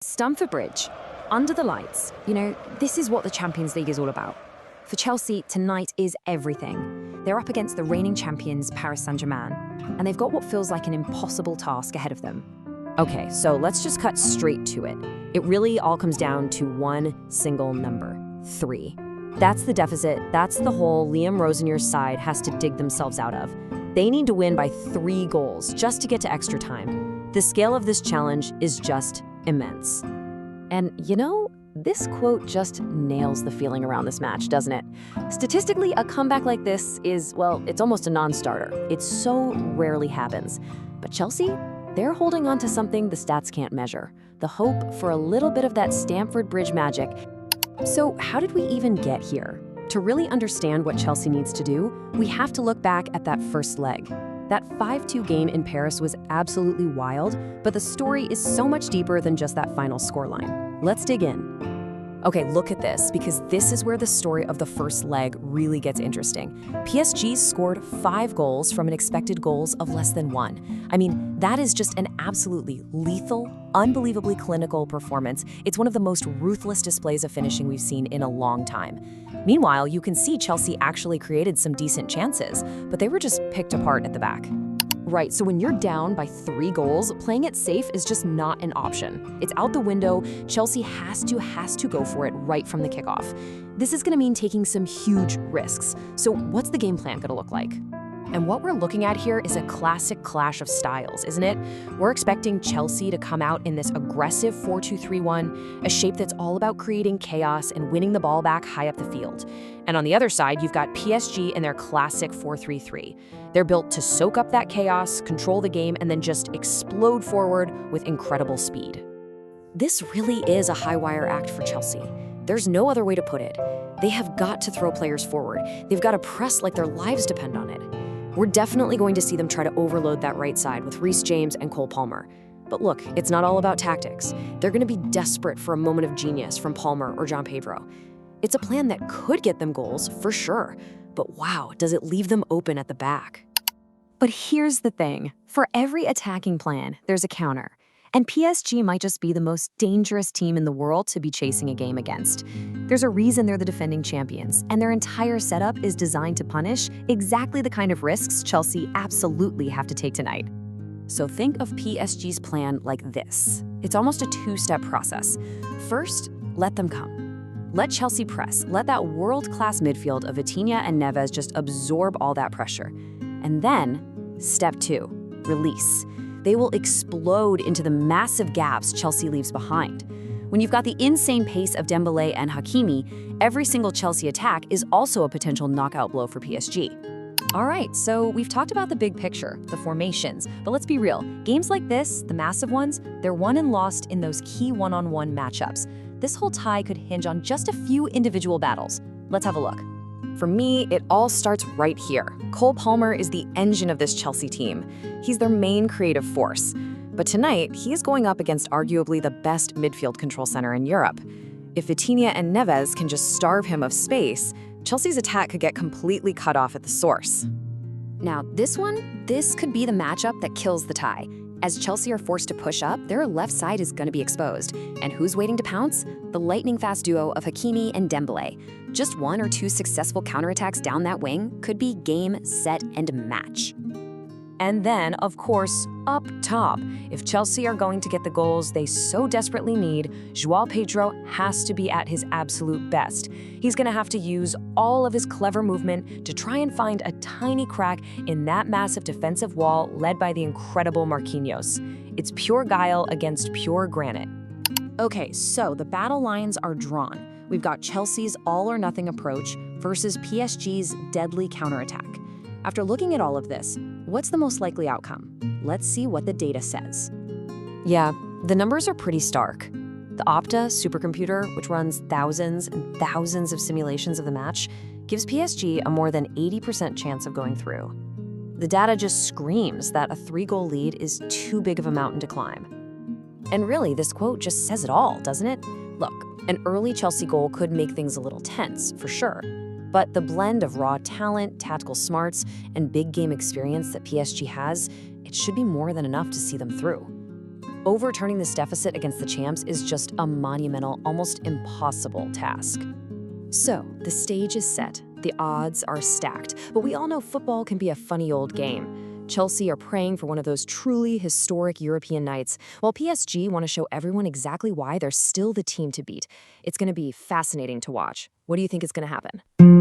Stamford Bridge, under the lights. This is what the Champions League is all about. For Chelsea, tonight is everything. They're up against the reigning champions, Paris Saint-Germain, and they've got what feels like an impossible task ahead of them. Okay, so let's just cut straight to it. It really all comes down to one single number: 3. That's the deficit, that's the hole Liam Rosenier's side has to dig themselves out of. They need to win by 3 goals just to get to extra time. The scale of this challenge is just immense. And this quote just nails the feeling around this match, doesn't it? Statistically, a comeback like this is, well, it's almost a non-starter. It so rarely happens. But Chelsea, they're holding on to something the stats can't measure: the hope for a little bit of that Stamford Bridge magic. So how did we even get here? To really understand what Chelsea needs to do, we have to look back at that first leg. That 5-2 game in Paris was absolutely wild, but the story is so much deeper than just that final scoreline. Let's dig in. Okay, look at this, because this is where the story of the first leg really gets interesting. PSG scored 5 goals from an expected goals of less than 1. I mean, that is just an absolutely lethal, unbelievably clinical performance. It's one of the most ruthless displays of finishing we've seen in a long time. Meanwhile, you can see Chelsea actually created some decent chances, but they were just picked apart at the back. Right, so when you're down by 3 goals, playing it safe is just not an option. It's out the window. Chelsea has to go for it right from the kickoff. This is going to mean taking some huge risks. So what's the game plan going to look like? And what we're looking at here is a classic clash of styles, isn't it? We're expecting Chelsea to come out in this aggressive 4-2-3-1, a shape that's all about creating chaos and winning the ball back high up the field. And on the other side, you've got PSG in their classic 4-3-3. They're built to soak up that chaos, control the game, and then just explode forward with incredible speed. This really is a high-wire act for Chelsea. There's no other way to put it. They have got to throw players forward. They've got to press like their lives depend on it. We're definitely going to see them try to overload that right side with Reece James and Cole Palmer. But look, it's not all about tactics. They're going to be desperate for a moment of genius from Palmer or John Pedro. It's a plan that could get them goals, for sure, but wow, does it leave them open at the back. But here's the thing. For every attacking plan, there's a counter. And PSG might just be the most dangerous team in the world to be chasing a game against. There's a reason they're the defending champions, and their entire setup is designed to punish exactly the kind of risks Chelsea absolutely have to take tonight. So think of PSG's plan like this. It's almost a 2-step process. First, let them come. Let Chelsea press. Let that world-class midfield of Vitinha and Neves just absorb all that pressure. And then, step 2, release. They will explode into the massive gaps Chelsea leaves behind. When you've got the insane pace of Dembélé and Hakimi, every single Chelsea attack is also a potential knockout blow for PSG. All right, so we've talked about the big picture, the formations, but let's be real. Games like this, the massive ones, they're won and lost in those key one-on-one matchups. This whole tie could hinge on just a few individual battles. Let's have a look. For me, it all starts right here. Cole Palmer is the engine of this Chelsea team. He's their main creative force. But tonight, he is going up against arguably the best midfield control center in Europe. If Vitinha and Neves can just starve him of space, Chelsea's attack could get completely cut off at the source. Now, this could be the matchup that kills the tie. As Chelsea are forced to push up, their left side is going to be exposed. And who's waiting to pounce? The lightning-fast duo of Hakimi and Dembélé. Just 1 or 2 successful counterattacks down that wing could be game, set, and match. And then, of course, up top, if Chelsea are going to get the goals they so desperately need, João Pedro has to be at his absolute best. He's going to have to use all of his clever movement to try and find a tiny crack in that massive defensive wall led by the incredible Marquinhos. It's pure guile against pure granite. Okay, so the battle lines are drawn. We've got Chelsea's all-or-nothing approach versus PSG's deadly counterattack. After looking at all of this, what's the most likely outcome? Let's see what the data says. Yeah, the numbers are pretty stark. The Opta supercomputer, which runs thousands and thousands of simulations of the match, gives PSG a more than 80% chance of going through. The data just screams that a 3-goal lead is too big of a mountain to climb. And really, this quote just says it all, doesn't it? Look, an early Chelsea goal could make things a little tense, for sure. But the blend of raw talent, tactical smarts, and big game experience that PSG has, it should be more than enough to see them through. Overturning this deficit against the champs is just a monumental, almost impossible task. So, the stage is set, the odds are stacked, but we all know football can be a funny old game. Chelsea are praying for one of those truly historic European nights, while PSG want to show everyone exactly why they're still the team to beat. It's going to be fascinating to watch. What do you think is going to happen?